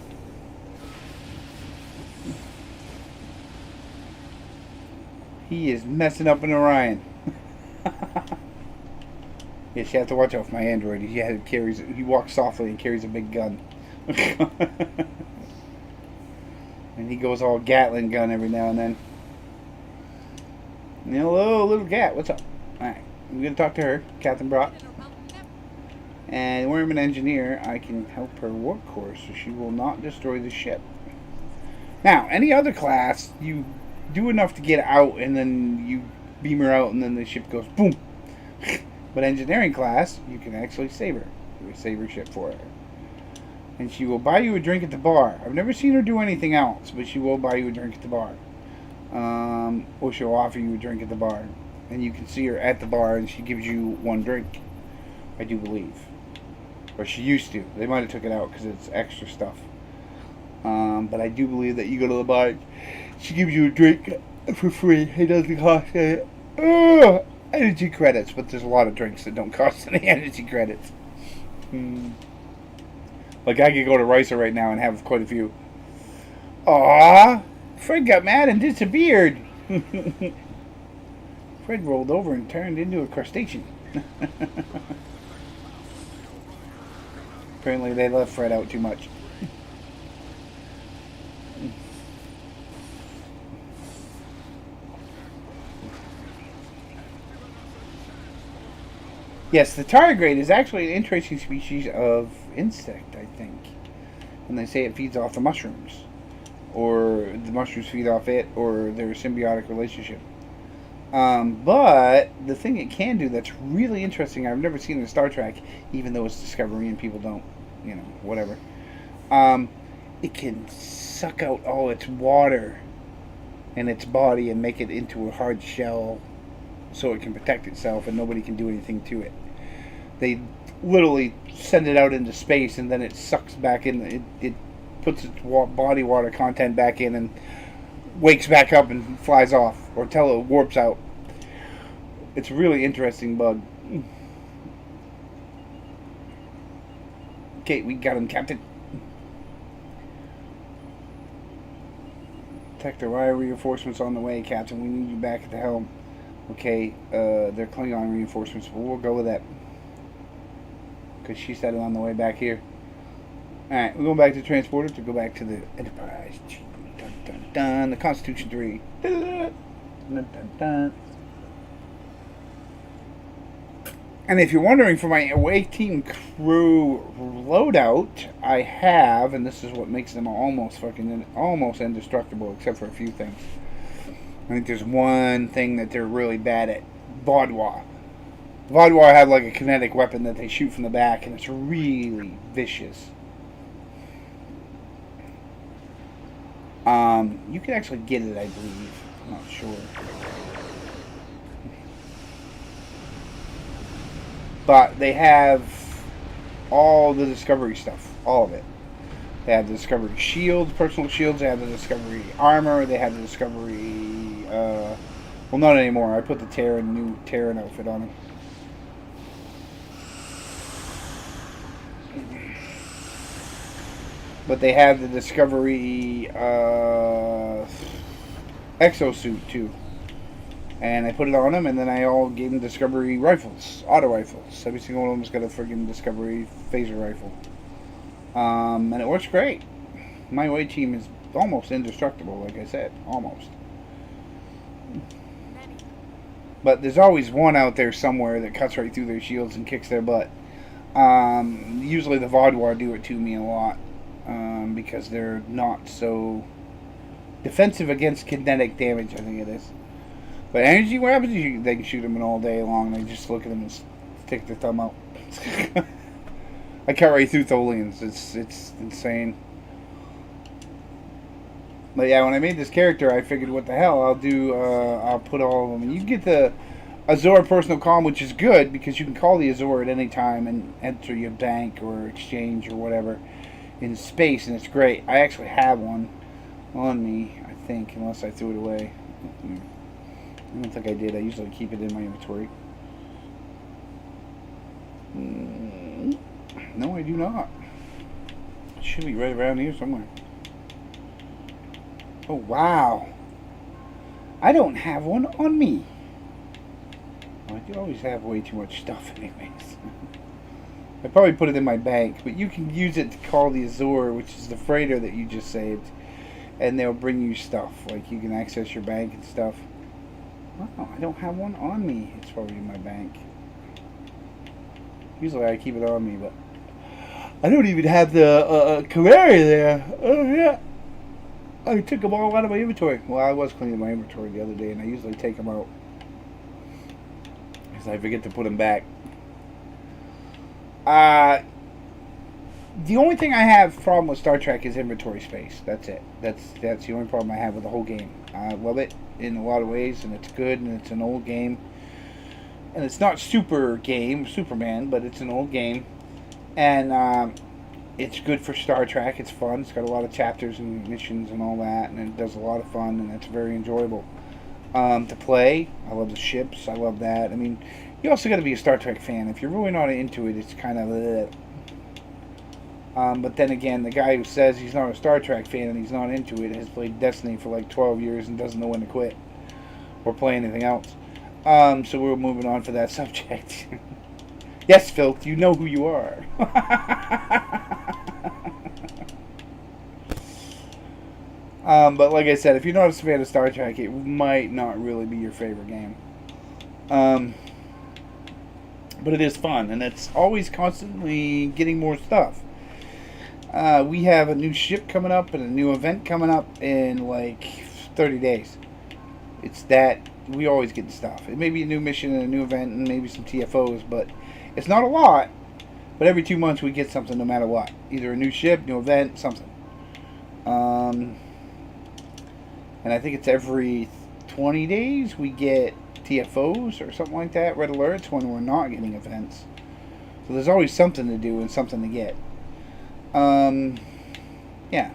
He is messing up in Orion. Yes, you have to watch out for my android. He walks softly and carries a big gun. And he goes all Gatling gun every now and then. Hello, little Gat. What's up? Alright, I'm going to talk to her, Captain Brock. And where I'm an engineer, I can help her warp core so she will not destroy the ship. Now, any other class, you do enough to get out, and then you beam her out, and then the ship goes boom. But engineering class, you can actually save her. You save her ship for her. And she will buy you a drink at the bar. I've never seen her do anything else, but she will buy you a drink at the bar. Or she'll offer you a drink at the bar. And you can see her at the bar, and she gives you 1 drink. I do believe. Or she used to. They might have took it out because it's extra stuff. But I do believe that you go to the bar, she gives you a drink for free. It doesn't cost any energy credits, but there's a lot of drinks that don't cost any energy credits. Like I could go to Ricer right now and have quite a few. Aww, Fred got mad and disappeared. Fred rolled over and turned into a crustacean. Apparently they left Fred out too much. Yes, the tardigrade is actually an interesting species of insect, I think. And they say it feeds off the mushrooms. Or the mushrooms feed off it, or their symbiotic relationship. But the thing it can do that's really interesting, I've never seen in Star Trek, even though it's Discovery and people don't, whatever. It can suck out all its water in its body and make it into a hard shell so it can protect itself and nobody can do anything to it. They literally send it out into space and then it sucks back in. It puts its body water content back in and wakes back up and flies off, or till it warps out. It's a really interesting bug. Okay, we got him, Captain. Detector, why are reinforcements on the way, Captain? We need you back at the helm. Okay, they're Klingon reinforcements, but we'll go with that. Because she said it on the way back here. Alright, we're going back to the transporter to go back to the Enterprise. Dun, dun, dun, the Constitution 3. Dun, dun, dun, dun. And if you're wondering for my away team crew loadout, I have, and this is what makes them almost indestructible, except for a few things. I think there's one thing that they're really bad at. Vaudois. Vaudois have like a kinetic weapon that they shoot from the back, and it's really vicious. You can actually get it, I believe. I'm not sure. But they have all the Discovery stuff. All of it. They have the Discovery shields, personal shields. They have the Discovery armor. They have the Discovery... well, not anymore. I put the new Terran outfit on him. But they have the Discovery exosuit too. And I put it on them, and then I all gave them Discovery rifles, auto rifles. Every single one of them's got a friggin' Discovery phaser rifle. And it works great. My away team is almost indestructible, like I said. Almost. But there's always one out there somewhere that cuts right through their shields and kicks their butt. Usually the Vaudois do it to me a lot. Because they're not so defensive against kinetic damage, I think it is. But energy weapons, they can shoot them all day long. They just look at them and stick their thumb out. I cut right through Tholians. It's insane. But yeah, when I made this character, I figured, what the hell, I'll put all of them. And you get the Azor personal comm, which is good, because you can call the Azor at any time and enter your bank or exchange or whatever in space, and it's great. I actually have one on me, I think, unless I threw it away. I don't think I did. I usually keep it in my inventory. No, I do not. It should be right around here somewhere. Oh, wow. I don't have one on me. Well, I do always have way too much stuff anyways. I probably put it in my bank, but you can use it to call the Azor, which is the freighter that you just saved, and they'll bring you stuff. Like, you can access your bank and stuff. Wow, I don't have one on me. It's probably in my bank. Usually I keep it on me, but I don't even have the Camari there. Oh, yeah. I took them all out of my inventory. Well, I was cleaning my inventory the other day, and I usually take them out because I forget to put them back. The only thing I have problem with Star Trek is inventory space. That's it. That's the only problem I have with the whole game. I love it in a lot of ways, and it's good, and it's an old game. And it's not Superman, but it's an old game. And it's good for Star Trek. It's fun. It's got a lot of chapters and missions and all that, and it does a lot of fun, and it's very enjoyable to play. I love the ships. I love that. I mean, you also got to be a Star Trek fan. If you're really not into it, it's kind of. But then again, the guy who says he's not a Star Trek fan and he's not into it has played Destiny for like 12 years and doesn't know when to quit or play anything else. So we're moving on for that subject. Yes, Phil, you know who you are. But like I said, if you're not a fan of Star Trek, it might not really be your favorite game. But it is fun, and it's always constantly getting more stuff. We have a new ship coming up and a new event coming up in like 30 days. It's that we always get stuff. It may be a new mission and a new event and maybe some TFOs, but it's not a lot. But every 2 months we get something no matter what. Either a new ship, new event, something. And I think it's every 20 days we get TFOs or something like that, red alerts, when we're not getting events. So there's always something to do and something to get. Yeah,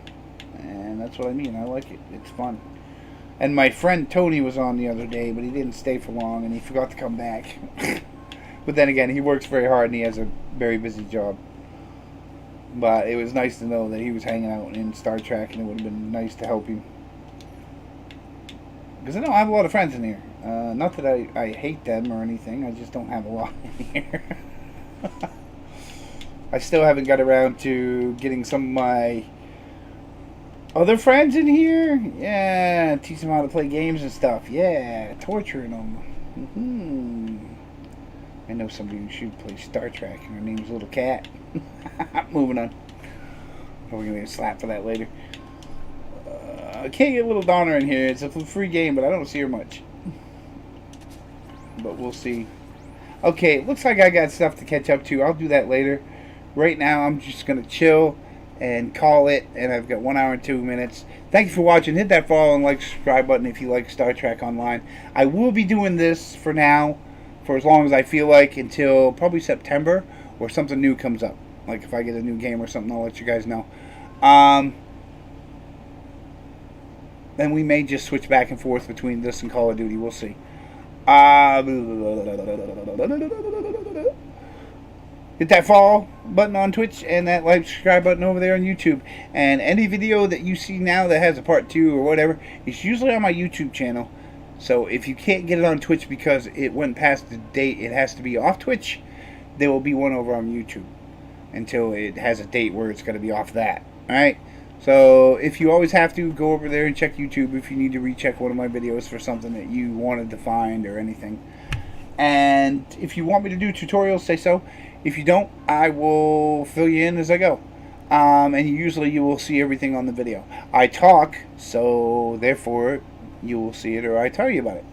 and that's what I mean. I like it. It's fun. And my friend Tony was on the other day, but he didn't stay for long, and he forgot to come back. But then again, he works very hard, and he has a very busy job. But it was nice to know that he was hanging out in Star Trek, and it would have been nice to help him. Because I know I have a lot of friends in here. Not that I hate them or anything, I just don't have a lot in here. I still haven't got around to getting some of my other friends in here. Yeah, teach them how to play games and stuff. Yeah, torturing them. I know somebody who should play Star Trek, and her name's Little Cat. Moving on. We're going to get a slap for that later. I can't get Little Donner in here. It's a free game, but I don't see her much. But we'll see. Okay, it looks like I got stuff to catch up to. I'll do that later. Right now, I'm just going to chill and call it, and I've got 1 hour and 2 minutes. Thank you for watching. Hit that follow and like, subscribe button if you like Star Trek Online. I will be doing this for now, for as long as I feel like, until probably September, or something new comes up. Like if I get a new game or something, I'll let you guys know. Then we may just switch back and forth between this and Call of Duty. We'll see. Hit that follow button on Twitch and that like subscribe button over there on YouTube. And any video that you see now that has a part 2 or whatever, it's usually on my YouTube channel. So if you can't get it on Twitch because it went past the date it has to be off Twitch, there will be one over on YouTube until it has a date where it's going to be off that. Alright? So if you always have to, go over there and check YouTube if you need to recheck one of my videos for something that you wanted to find or anything. And if you want me to do tutorials, say so. If you don't, I will fill you in as I go. And usually you will see everything on the video. I talk, so therefore you will see it or I tell you about it.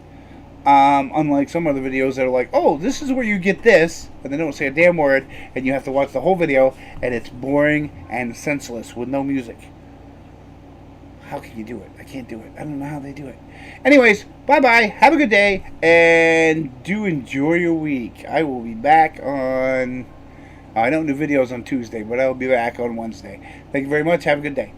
Unlike some other videos that are like, oh, this is where you get this, and they don't say a damn word, and you have to watch the whole video, and it's boring and senseless with no music. How can you do it? I can't do it. I don't know how they do it. Anyways, bye-bye. Have a good day, and do enjoy your week. I will be back on... I don't do videos on Tuesday, but I will be back on Wednesday. Thank you very much. Have a good day.